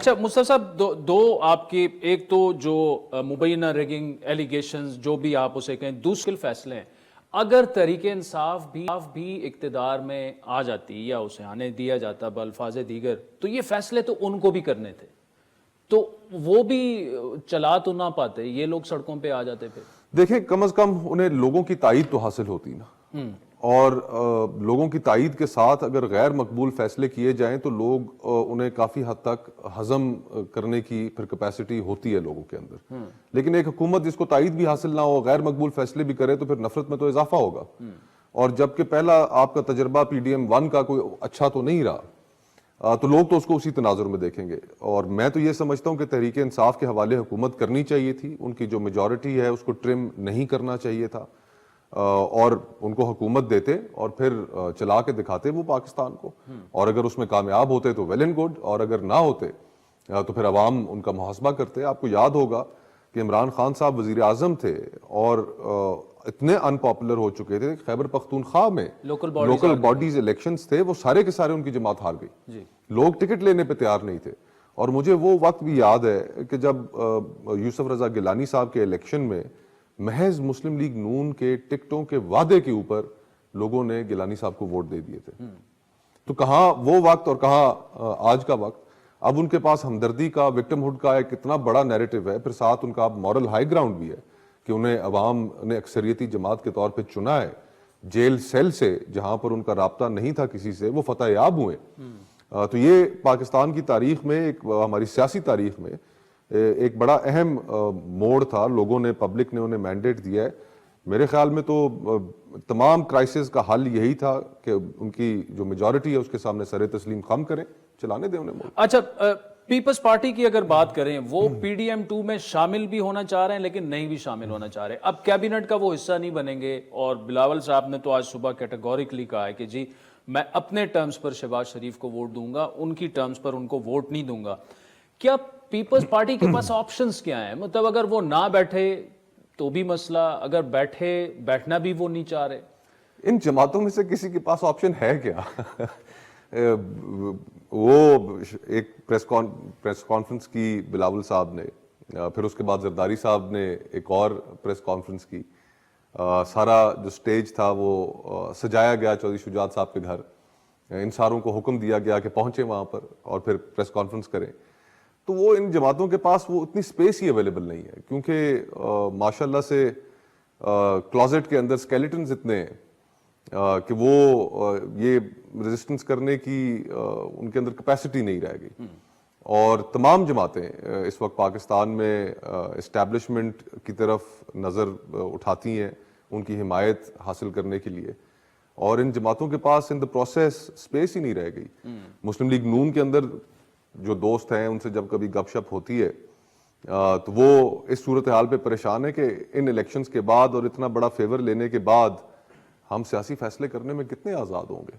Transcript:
اچھا مصطفیٰ صاحب، دو آپ کی، ایک تو جو مبینہ ریگنگ ایلیگیشنز جو بھی آپ اسے کہیں، دوسرے فیصلے ہیں، اگر تحریک انصاف بھی اقتدار میں آ جاتی یا اسے آنے دیا جاتا بالفاظ دیگر، تو یہ فیصلے تو ان کو بھی کرنے تھے، تو وہ بھی چلا تو نہ پاتے، یہ لوگ سڑکوں پہ آ جاتے پھر. دیکھیں کم از کم انہیں لوگوں کی تائید تو حاصل ہوتی نا، اور لوگوں کی تائید کے ساتھ اگر غیر مقبول فیصلے کیے جائیں تو لوگ انہیں کافی حد تک ہضم کرنے کی پھر کیپیسٹی ہوتی ہے لوگوں کے اندر. لیکن ایک حکومت جس کو تائید بھی حاصل نہ ہو، غیر مقبول فیصلے بھی کرے، تو پھر نفرت میں تو اضافہ ہوگا. اور جبکہ پہلا آپ کا تجربہ پی ڈی ایم 1 کا کوئی اچھا تو نہیں رہا، تو لوگ تو اس کو اسی تناظر میں دیکھیں گے. اور میں تو یہ سمجھتا ہوں کہ تحریک انصاف کے حوالے حکومت کرنی چاہیے تھی، ان کی جو میجورٹی ہے اس کو ٹرم نہیں کرنا چاہیے تھا، اور ان کو حکومت دیتے اور پھر چلا کے دکھاتے وہ پاکستان کو. اور اگر اس میں کامیاب ہوتے تو ویل اینڈ گڈ، اور اگر نہ ہوتے تو پھر عوام ان کا محاسبہ کرتے. آپ کو یاد ہوگا کہ عمران خان صاحب وزیر اعظم تھے اور اتنے ان پاپولر ہو چکے تھے، خیبر پختونخوا میں لوکل باڈیز الیکشنز تھے، وہ سارے کے سارے ان کی جماعت ہار گئی. لوگ ٹکٹ لینے پہ تیار نہیں تھے. اور مجھے وہ وقت بھی یاد ہے کہ جب یوسف رضا گیلانی صاحب کے الیکشن میں محض مسلم لیگ نون کے ٹکٹوں کے وعدے کے اوپر لوگوں نے گیلانی صاحب کو ووٹ دے دیے تھے. تو کہاں وہ وقت اور کہاں آج کا وقت. اب ان کے پاس ہمدردی کا، وکٹم ہوڈ کا ایک اتنا بڑا نیریٹو ہے، پھر ساتھ ان کا مورل ہائی گراؤنڈ بھی ہے کہ انہیں عوام نے اکثریتی جماعت کے طور پہ چنا ہے. جیل سیل سے جہاں پر ان کا رابطہ نہیں تھا کسی سے، وہ فتح یاب ہوئے. تو یہ پاکستان کی تاریخ میں، ہماری سیاسی تاریخ میں ایک بڑا اہم موڑ تھا. لوگوں نے، پبلک نے انہیں مینڈیٹ دیا ہے. میرے خیال میں تو تمام کرائسس کا حل یہی تھا کہ ان کی جو میجورٹی ہے اس کے سامنے سر تسلیم خم کریں، چلانے دیں انہیں. اچھا، پیپلز پارٹی کی اگر بات کریں، وہ پی ڈی ایم 2 میں شامل بھی ہونا چاہ رہے ہیں لیکن نہیں بھی شامل ہونا چاہ رہے. اب کیبنٹ کا وہ حصہ نہیں بنیں گے، اور بلاول صاحب نے تو آج صبح کیٹیگوریکلی کہا ہے کہ جی میں اپنے ٹرمز پر شہباز شریف کو ووٹ دوں گا، ان کی ٹرمز پر ان کو ووٹ نہیں دوں گا. کیا پیپلز پارٹی کے پاس آپشنز کیا ہیں؟ مطلب اگر وہ نہ بیٹھے تو بھی مسئلہ، اگر بیٹھنا بھی وہ نہیں چاہ رہے. ان جماعتوں میں سے کسی کے پاس آپشن ہے کیا؟ وہ ایک پریس کانفرنس کی بلاول صاحب نے، پھر اس کے بعد زرداری صاحب نے ایک اور پریس کانفرنس کی. سارا جو سٹیج تھا وہ سجایا گیا چودھری شجاعت صاحب کے گھر. ان ساروں کو حکم دیا گیا کہ پہنچیں وہاں پر اور پھر پریس کانفرنس کریں. تو وہ ان جماعتوں کے پاس وہ اتنی سپیس ہی اویلیبل نہیں ہے، کیونکہ ماشاءاللہ سے کلازٹ کے اندر سکیلیٹنز اتنے ہیں کہ وہ یہ ریزسٹنس کرنے کی ان کے اندر کیپیسٹی نہیں رہ گئی. اور تمام جماعتیں اس وقت پاکستان میں اسٹیبلشمنٹ کی طرف نظر اٹھاتی ہیں ان کی حمایت حاصل کرنے کے لیے، اور ان جماعتوں کے پاس ان دا پروسیس سپیس ہی نہیں رہ گئی. مسلم لیگ نون کے اندر جو دوست ہیں ان سے جب کبھی گپ شپ ہوتی ہے تو وہ اس صورتحال پہ پریشان ہے کہ ان الیکشنز کے بعد اور اتنا بڑا فیور لینے کے بعد ہم سیاسی فیصلے کرنے میں کتنے آزاد ہوں گے.